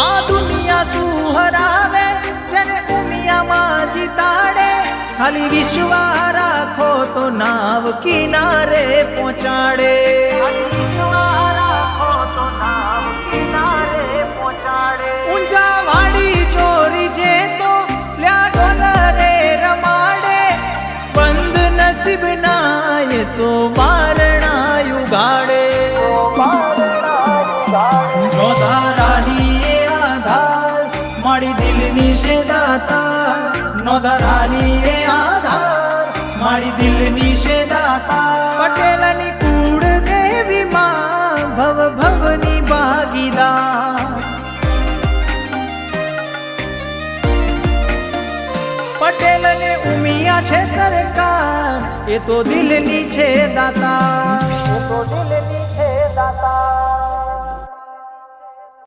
આ દુનિયા શું હરાવે જેને ઉમિયામાં જીતાડે, ખાલી વિશ્વાસ રાખો તો નાવ કિનારે પહોંચાડે। ઊંચા વાડી ચોરી જે તો લ્યા ડોલરે રમાડે, બંધ નસીબ ના એ તો બારણા યુગાડે। નોધારાની એ આધાર મારી દિલની છે દાતા, નોધારાની એ આધાર મારી દિલની છે દાતા। પટેલની કુળ દેવી માં ભવ ભવની ભાગીદાર, પટેલને ઉમિયા છે સરકાર, એ તો દિલની છે દાતા, એ તો દિલની છે દાતા।